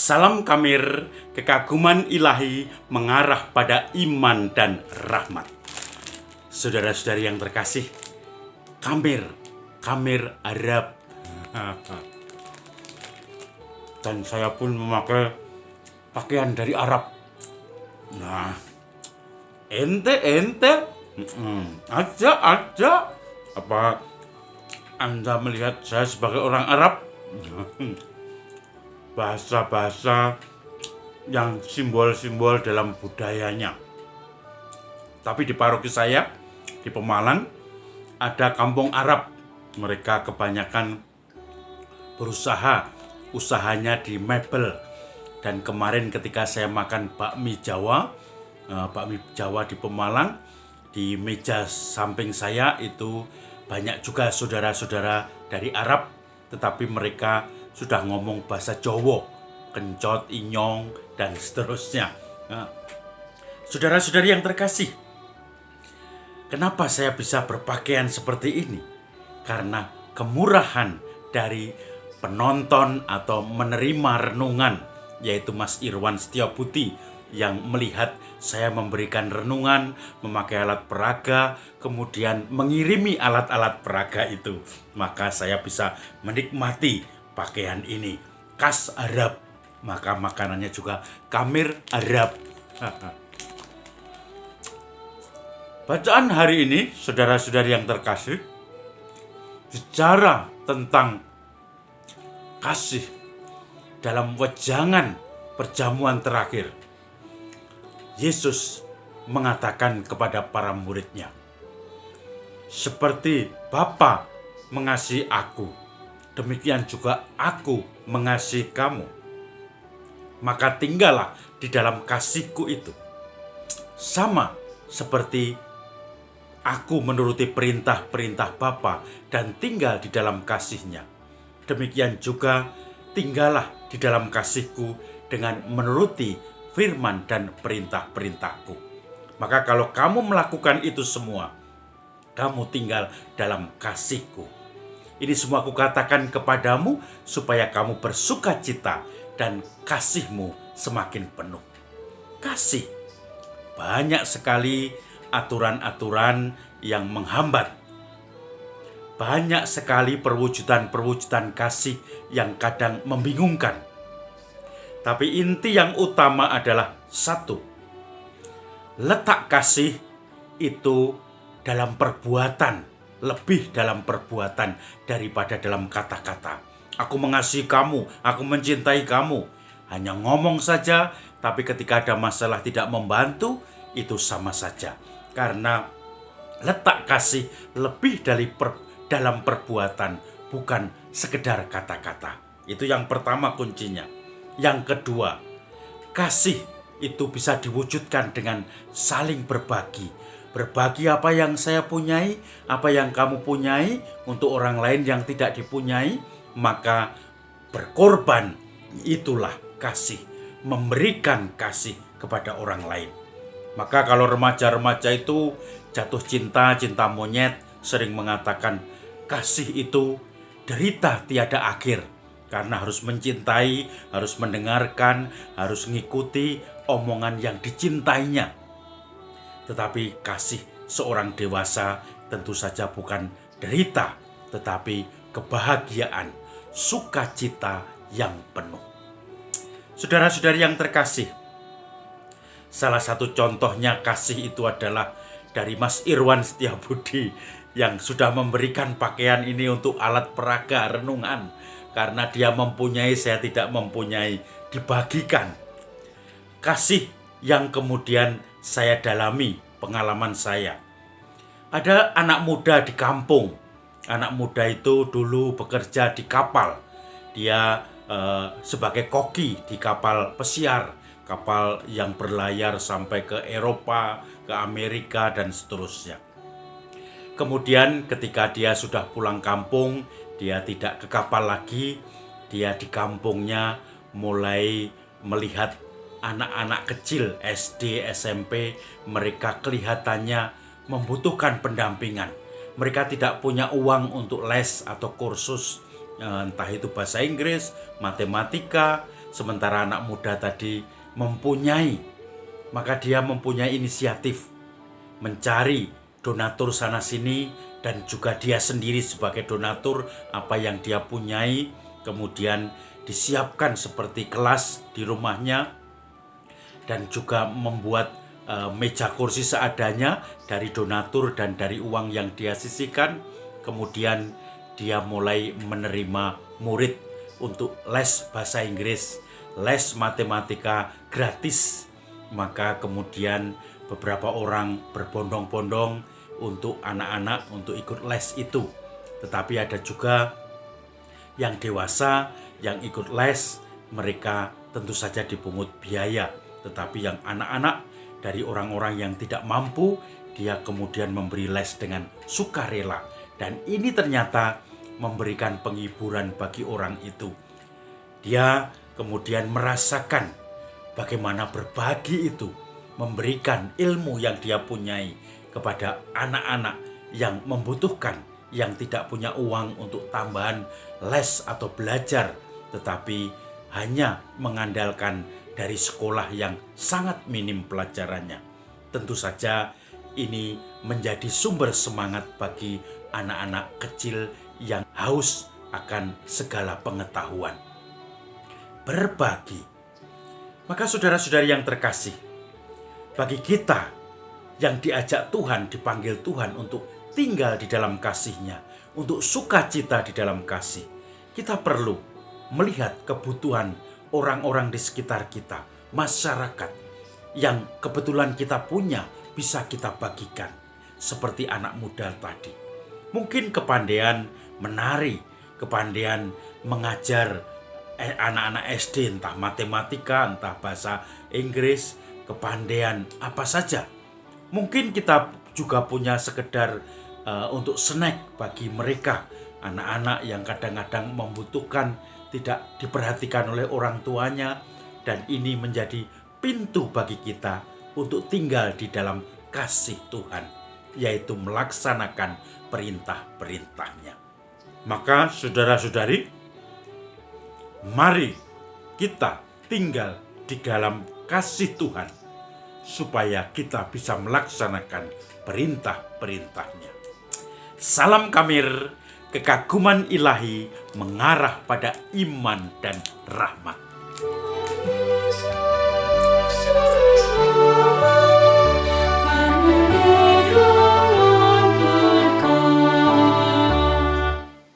Salam Kamir, kekaguman ilahi mengarah pada iman dan rahmat. Saudara-saudari yang terkasih, Kamir Arab. Dan saya pun memakai pakaian dari Arab. Nah, ente aja. Apa Anda melihat saya sebagai orang Arab? Bahasa-bahasa yang simbol-simbol dalam budayanya. Tapi di paroki saya, di Pemalang, ada kampung Arab. Mereka kebanyakan usahanya di mebel. Dan kemarin ketika saya makan bakmi Jawa di Pemalang, di meja samping saya itu banyak juga saudara-saudara dari Arab, tetapi mereka sudah ngomong bahasa Jawa, kencot, inyong, dan seterusnya. Nah, saudara-saudari yang terkasih, kenapa saya bisa berpakaian seperti ini? Karena kemurahan dari penonton atau menerima renungan, yaitu Mas Irwan Setiabudi, yang melihat saya memberikan renungan, memakai alat peraga, kemudian mengirimi alat-alat peraga itu. Maka saya bisa menikmati pakaian ini, khas Arab. Maka makanannya juga Kamir Arab. Bacaan hari ini, saudara-saudari yang terkasih, bicara tentang kasih dalam wejangan perjamuan terakhir. Yesus mengatakan kepada para muridnya, seperti Bapa mengasihi aku, demikian juga aku mengasihi kamu. Maka tinggallah di dalam kasihku itu. Sama seperti aku menuruti perintah-perintah Bapa dan tinggal di dalam kasihnya. Demikian juga tinggallah di dalam kasihku dengan menuruti firman dan perintah-perintahku. Maka kalau kamu melakukan itu semua, kamu tinggal dalam kasihku. Ini semua kukatakan kepadamu supaya kamu bersukacita dan kasihmu semakin penuh. Kasih. Banyak sekali aturan-aturan yang menghambat. Banyak sekali perwujudan-perwujudan kasih yang kadang membingungkan. Tapi inti yang utama adalah satu. Letak kasih itu dalam perbuatan, lebih dalam perbuatan daripada dalam kata-kata. Aku mengasihi kamu, aku mencintai kamu. Hanya ngomong saja, tapi ketika ada masalah tidak membantu, itu sama saja. Karena letak kasih lebih dalam perbuatan, bukan sekedar kata-kata. Itu yang pertama kuncinya. Yang kedua, kasih itu bisa diwujudkan dengan saling berbagi. Berbagi apa yang saya punyai, apa yang kamu punyai untuk orang lain yang tidak dipunyai, maka berkorban, itulah kasih. Memberikan kasih kepada orang lain. Maka kalau remaja-remaja itu jatuh cinta monyet, sering mengatakan kasih itu derita tiada akhir. Karena harus mencintai, harus mendengarkan, harus mengikuti omongan yang dicintainya. Tetapi kasih seorang dewasa tentu saja bukan derita, tetapi kebahagiaan, sukacita yang penuh. Saudara-saudari yang terkasih, salah satu contohnya kasih itu adalah dari Mas Irwan Setiabudi yang sudah memberikan pakaian ini untuk alat peraga renungan. Karena dia mempunyai, saya tidak mempunyai, dibagikan. Kasih yang kemudian saya dalami, pengalaman saya. Ada anak muda di kampung. Anak muda itu dulu bekerja di kapal. Dia sebagai koki di kapal pesiar. Kapal yang berlayar sampai ke Eropa, ke Amerika, dan seterusnya. Kemudian ketika dia sudah pulang kampung, dia tidak ke kapal lagi, dia di kampungnya mulai melihat anak-anak kecil SD, SMP, mereka kelihatannya membutuhkan pendampingan. Mereka tidak punya uang untuk les atau kursus, entah itu bahasa Inggris, matematika, sementara anak muda tadi maka dia mempunyai inisiatif mencari donatur sana sini, dan juga dia sendiri sebagai donatur apa yang dia punyai kemudian disiapkan seperti kelas di rumahnya, dan juga membuat meja kursi seadanya dari donatur dan dari uang yang dia sisihkan. Kemudian dia mulai menerima murid untuk les bahasa Inggris, les matematika gratis. Maka kemudian beberapa orang berbondong-bondong untuk anak-anak untuk ikut les itu. Tetapi ada juga yang dewasa yang ikut les, mereka tentu saja dipungut biaya. Tetapi yang anak-anak dari orang-orang yang tidak mampu, dia kemudian memberi les dengan sukarela. Dan ini ternyata memberikan penghiburan bagi orang itu. Dia kemudian merasakan bagaimana berbagi itu, memberikan ilmu yang dia punyai kepada anak-anak yang membutuhkan, yang tidak punya uang untuk tambahan les atau belajar, tetapi hanya mengandalkan dari sekolah yang sangat minim pelajarannya. Tentu saja ini menjadi sumber semangat bagi anak-anak kecil yang haus akan segala pengetahuan. Berbagi. Maka saudara-saudari yang terkasih, bagi kita yang diajak Tuhan, dipanggil Tuhan untuk tinggal di dalam kasih-Nya, untuk sukacita di dalam kasih, kita perlu melihat kebutuhan orang-orang di sekitar kita, masyarakat yang kebetulan kita punya, bisa kita bagikan. Seperti anak muda tadi, mungkin kepandaian menari, kepandaian mengajar anak-anak SD, entah matematika, entah bahasa Inggris, kepandaian apa saja. Mungkin kita juga punya sekedar untuk snack bagi mereka, anak-anak yang kadang-kadang membutuhkan, tidak diperhatikan oleh orang tuanya, dan ini menjadi pintu bagi kita untuk tinggal di dalam kasih Tuhan, yaitu melaksanakan perintah-perintahnya. Maka saudara-saudari, mari kita tinggal di dalam kasih Tuhan, supaya kita bisa melaksanakan perintah-perintahnya. Salam Kamir, kekaguman ilahi mengarah pada iman dan rahmat.